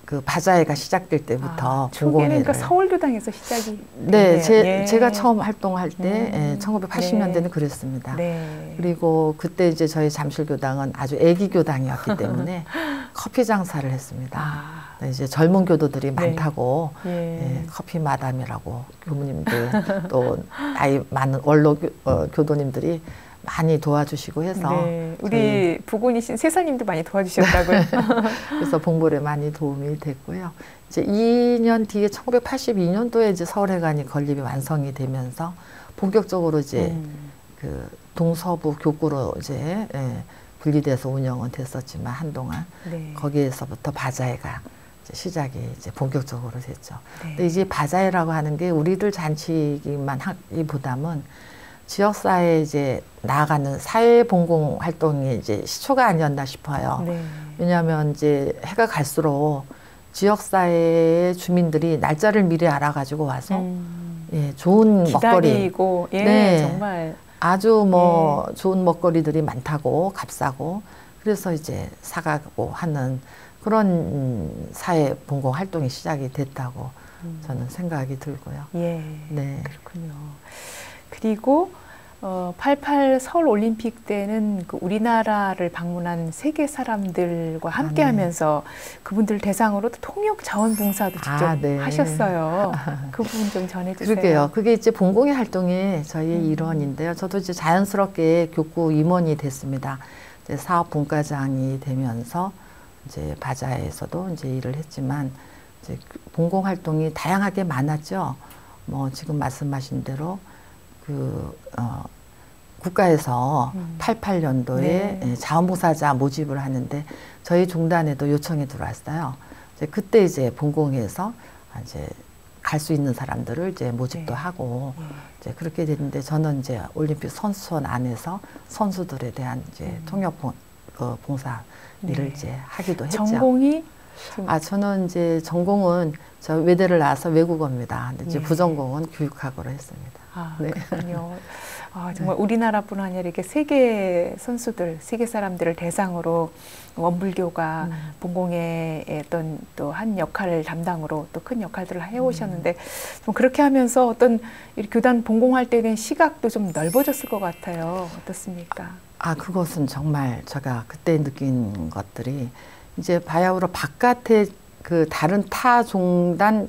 그 바자회가 시작될 때부터 초기에는 그러니까 서울교당에서 시작이 네, 예. 제가 처음 활동할 때 1980년대는 네. 그랬습니다. 네. 그리고 그때 이제 저희 잠실교당은 아주 애기 교당이었기 때문에 커피 장사를 했습니다. 네, 이제 젊은 교도들이 많다고 예. 커피 마담이라고 교무님들 또 나이 많은 원로 교도님들이 많이 도와주시고 해서 네, 우리 부군이신 세사님도 많이 도와주셨다고요. 그래서 봉불에 많이 도움이 됐고요. 이제 2년 뒤에 1982년도에 이제 서울회관이 건립이 완성이 되면서 본격적으로 이제 그 동서부 교구로 이제 분리돼서 운영은 됐었지만 한동안 네. 거기에서부터 바자회가 이제 시작이 이제 본격적으로 됐죠. 네. 근데 이제 바자회라고 하는 게 우리들 잔치기만 하기보다는 지역사회에 이제 나아가는 사회봉공 활동이 이제 시초가 아니었나 싶어요. 네. 왜냐하면 이제 해가 갈수록 지역사회의 주민들이 날짜를 미리 알아가지고 와서 예, 좋은 기다리고, 먹거리, 예, 네, 정말 아주 뭐 좋은 먹거리들이 많다고 값싸고 그래서 이제 사가고 하는 그런 사회봉공 활동이 시작이 됐다고 저는 생각이 들고요. 예, 네. 그렇군요. 그리고 88 서울 올림픽 때는 그 우리나라를 방문한 세계 사람들과 함께 하면서 그분들 대상으로 통역 자원봉사도 직접 네. 하셨어요. 그 부분 좀 전해주세요. 그러게요. 그게 이제 봉공회 활동의 저희의 일원인데요. 저도 이제 자연스럽게 교구 임원이 됐습니다. 이제 사업 분과장이 되면서 이제 바자회에서도 이제 일을 했지만 이제 봉공 활동이 다양하게 많았죠. 뭐 지금 말씀하신 대로 국가에서 88년도에 네. 자원봉사자 모집을 하는데 저희 종단에도 요청이 들어왔어요. 이제 그때 이제 봉공회에서 이제 갈 수 있는 사람들을 이제 모집도 하고 이제 그렇게 됐는데 저는 이제 올림픽 선수촌 안에서 선수들에 대한 이제 통역 봉사 일을 이제 하기도 했죠. 전공이 저는 이제 전공은 저 외대를 나와서 외국어입니다. 근데 이제 부전공은 교육학으로 했습니다. 네. 그렇군요. 정말 우리나라뿐 아니라 이렇게 세계 선수들, 세계 사람들을 대상으로 원불교가 봉공회의 어떤 또 한 역할을 담당으로 또 큰 역할들을 해오셨는데 좀 그렇게 하면서 어떤 이 교단 봉공할 때 된 시각도 좀 넓어졌을 것 같아요. 어떻습니까? 그것은 정말 제가 그때 느낀 것들이 이제 바야흐로 바깥에 그 다른 타 종단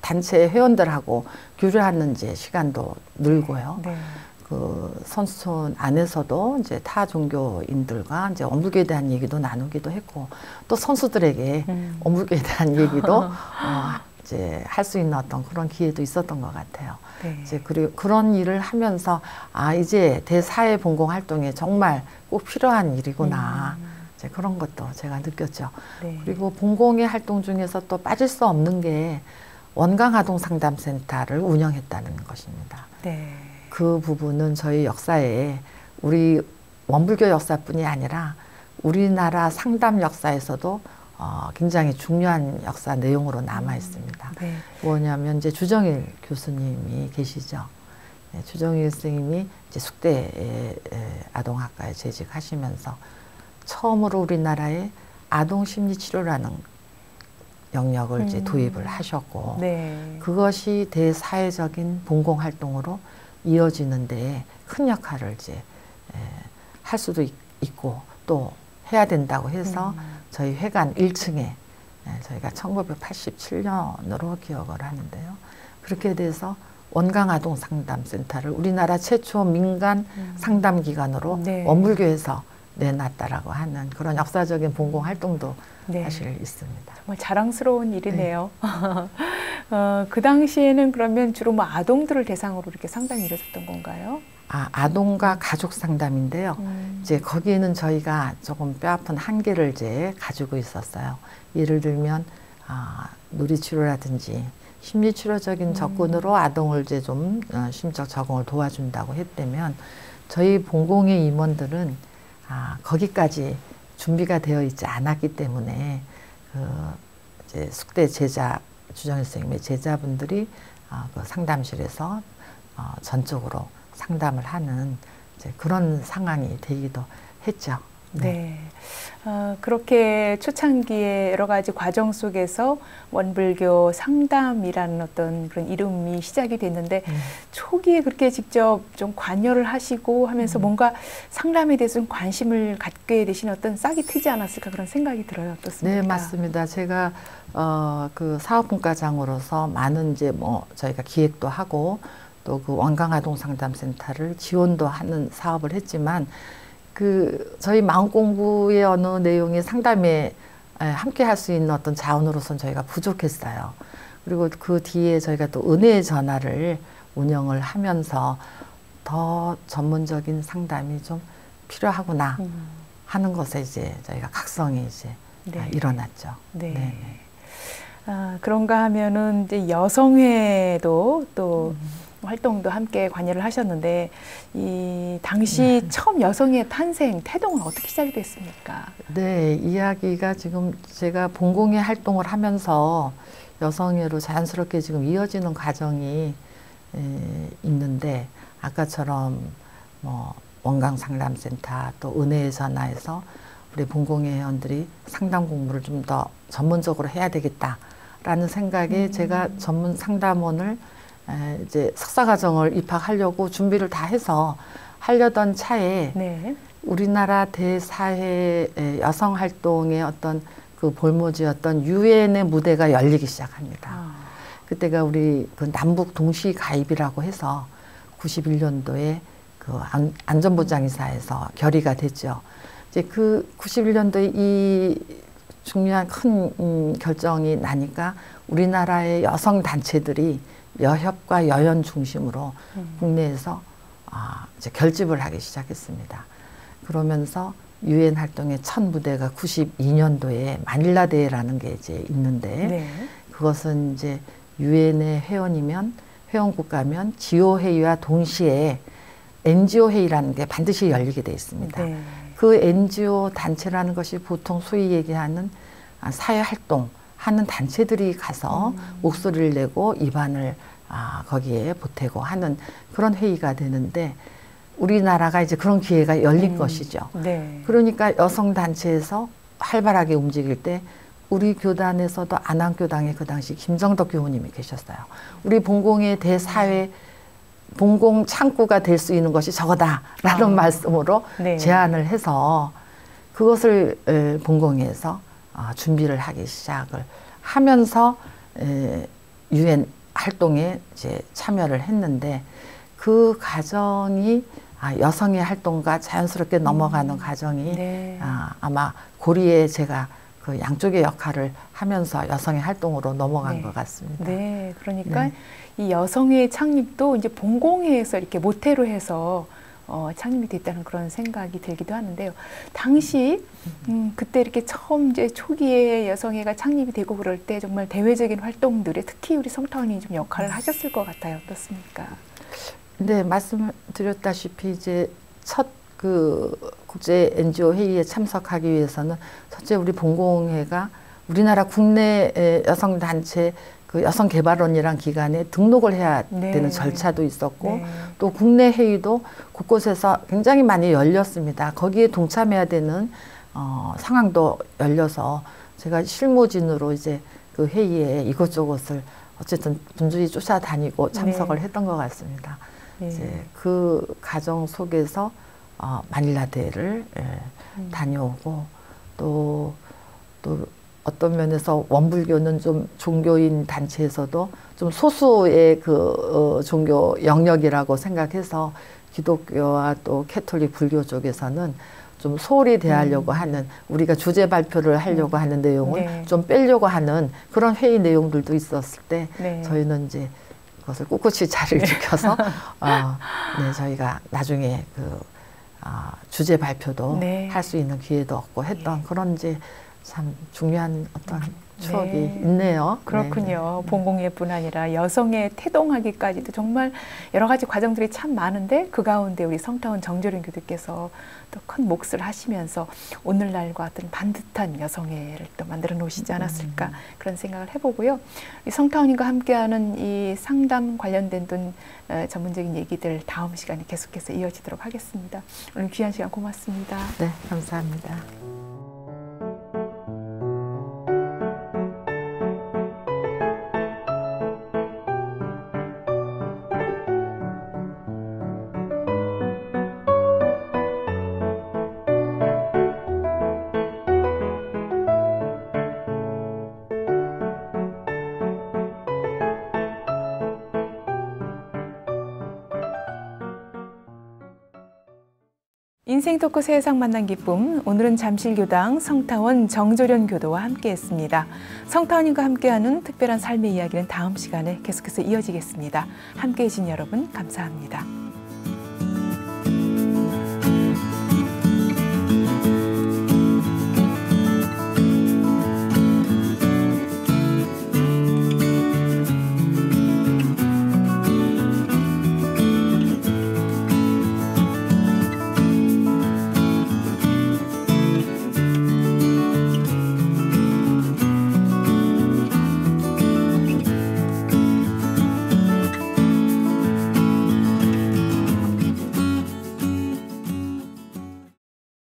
단체 회원들하고 교류하는 이제 시간도 늘고요. 네. 그 선수촌 안에서도 이제 타 종교인들과 이제 원불교에 대한 얘기도 나누기도 했고 또 선수들에게 원불교에 대한 얘기도 이제 할 수 있는 어떤 그런 기회도 있었던 것 같아요. 네. 이제 그리고 그런 일을 하면서 이제 대사회 봉공 활동에 정말 꼭 필요한 일이구나. 이제 그런 것도 제가 느꼈죠. 네. 그리고 봉공의 활동 중에서 또 빠질 수 없는 게 원광아동상담센터를 운영했다는 것입니다. 네. 그 부분은 저희 역사에 우리 원불교 역사뿐이 아니라 우리나라 상담 역사에서도 굉장히 중요한 역사 내용으로 남아 있습니다. 네. 뭐냐면 이제 주정일 교수님이 계시죠. 네, 주정일 선생님이 이제 숙대 아동학과에 재직하시면서 처음으로 우리나라에 아동 심리 치료라는 영역을 이제 도입을 하셨고, 네. 그것이 대사회적인 봉공 활동으로 이어지는데 큰 역할을 이제 할 수도 있고 또 해야 된다고 해서 저희 회관 1층에 저희가 1987년으로 기억을 하는데요. 그렇게 돼서 원광아동상담센터를 우리나라 최초 민간 상담기관으로 네. 원불교에서 내놨다라고 하는 그런 역사적인 봉공 활동도 네. 사실 있습니다. 정말 자랑스러운 일이네요. 그 당시에는 그러면 주로 뭐 아동들을 대상으로 이렇게 상담이 이루어졌던 건가요? 아동과 가족 상담인데요. 이제 거기에는 저희가 조금 뼈아픈 한계를 이제 가지고 있었어요. 예를 들면 놀이치료라든지 심리치료적인 접근으로 아동을 이제 좀 심적 적응을 도와준다고 했다면 저희 봉공의 임원들은 거기까지 준비가 되어 있지 않았기 때문에 이제 숙대 제자 주정일 선생님의 제자분들이 그 상담실에서 전적으로 상담을 하는 이제 그런 상황이 되기도 했죠. 네. 그렇게 초창기에 여러 가지 과정 속에서 원불교 상담이라는 어떤 그런 이름이 시작이 됐는데 초기에 그렇게 직접 좀 관여를 하시고 하면서 뭔가 상담에 대해서 좀 관심을 갖게 되신 어떤 싹이 트지 않았을까 그런 생각이 들어요. 어떻습니까? 네, 맞습니다. 제가 그 사업분과장으로서 많은 이제 뭐 저희가 기획도 하고 또 그 원광아동상담센터를 지원도 하는 사업을 했지만 그 저희 마음 공부의 어느 내용이 상담에 함께 할 수 있는 어떤 자원으로서는 저희가 부족했어요. 그리고 그 뒤에 저희가 또 은혜의 전화를 운영을 하면서 더 전문적인 상담이 좀 필요하구나 하는 것에 이제 저희가 각성이 이제 일어났죠. 네. 네. 그런가 하면은 이제 여성회도 또 활동도 함께 관여를 하셨는데 이 당시 처음 여성의 탄생 태동은 어떻게 시작이 됐습니까? 네, 이야기가 지금 제가 봉공의 활동을 하면서 여성회로 자연스럽게 지금 이어지는 과정이 있는데 아까처럼 뭐 원광상담센터 또 은혜의 전화에서 우리 봉공회 회원들이 상담 공부를 좀 더 전문적으로 해야 되겠다라는 생각에 제가 전문 상담원을 이제 석사과정을 입학하려고 준비를 다 해서 하려던 차에 네. 우리나라 대사회 여성 활동의 어떤 그 볼모지였던 유엔의 무대가 열리기 시작합니다. 그때가 우리 그 남북 동시 가입이라고 해서 91년도에 그 안전보장이사에서 결의가 됐죠. 이제 그 91년도에 이 중요한 큰 결정이 나니까 우리나라의 여성 단체들이 여협과 여연 중심으로 국내에서 이제 결집을 하기 시작했습니다. 그러면서 유엔 활동의 첫 무대가 92년도에 마닐라 대회라는 게 이제 있는데 네. 그것은 이제 유엔의 회원이면 회원 국가면 지오 회의와 동시에 NGO 회의라는 게 반드시 열리게 돼 있습니다. 네. 그 NGO 단체라는 것이 보통 소위 얘기하는 사회 활동 하는 단체들이 가서 목소리를 내고 입안을 거기에 보태고 하는 그런 회의가 되는데 우리나라가 이제 그런 기회가 열린 것이죠. 네. 그러니까 여성단체에서 활발하게 움직일 때 우리 교단에서도 안암교당에 그 당시 김정덕 교우님이 계셨어요. 우리 봉공의 대사회 본공 창구가 될 수 있는 것이 저거다라는 말씀으로 네. 제안을 해서 그것을 본공에서 준비를 하기 시작을 하면서 유엔 활동에 이제 참여를 했는데 그 과정이 여성의 활동과 자연스럽게 넘어가는 과정이 네. 아마 고리에 제가 그 양쪽의 역할을 하면서 여성의 활동으로 넘어간 네. 것 같습니다. 네, 그러니까 네. 이 여성의 창립도 이제 본공회에서 이렇게 모태로 해서 창립이 됐다는 그런 생각이 들기도 하는데요. 당시 그때 이렇게 처음 이제 초기에 여성회가 창립이 되고 그럴 때 정말 대외적인 활동들에 특히 우리 성타원이 좀 역할을 하셨을 것 같아요. 어떻습니까? 네, 말씀드렸다시피 이제 첫 그 국제 NGO 회의에 참석하기 위해서는 첫째 우리 본공회가 우리나라 국내 여성 단체 그 여성개발원이란 기관에 등록을 해야 네. 되는 절차도 있었고 네. 또 국내 회의도 곳곳에서 굉장히 많이 열렸습니다. 거기에 동참해야 되는 상황도 열려서 제가 실무진으로 이제 그 회의에 이것저것을 어쨌든 분주히 쫓아다니고 참석을 네. 했던 것 같습니다. 네. 이제 그 과정 속에서 마닐라 대회를 다녀오고 또 어떤 면에서 원불교는 좀 종교인 단체에서도 좀 소수의 그 종교 영역이라고 생각해서 기독교와 또 캐톨릭 불교 쪽에서는 좀 소홀히 대하려고 하는 우리가 주제 발표를 하려고 하는 내용을 네. 좀 빼려고 하는 그런 회의 내용들도 있었을 때 네. 저희는 이제 그것을 꿋꿋이 자리를 지켜서 네, 저희가 나중에 그 주제 발표도 네. 할 수 있는 기회도 얻고 했던 그런 이제 참 중요한 어떤 추억이 네. 있네요. 그렇군요. 네. 본공회뿐 아니라 여성의 태동하기까지도 정말 여러 가지 과정들이 참 많은데 그 가운데 우리 성타원 정조련 교수께서 또 큰 몫을 하시면서 오늘날과 어떤 반듯한 여성회를 또 만들어 놓으시지 않았을까 그런 생각을 해보고요. 이 성타원님과 함께하는 이 상담 관련된 전문적인 얘기들 다음 시간에 계속해서 이어지도록 하겠습니다. 오늘 귀한 시간 고맙습니다. 네, 감사합니다. 인생 토크 세상 만난 기쁨, 오늘은 잠실교당 성타원 정조련 교도와 함께했습니다. 성타원님과 함께하는 특별한 삶의 이야기는 다음 시간에 계속해서 이어지겠습니다. 함께해 주신 여러분 감사합니다.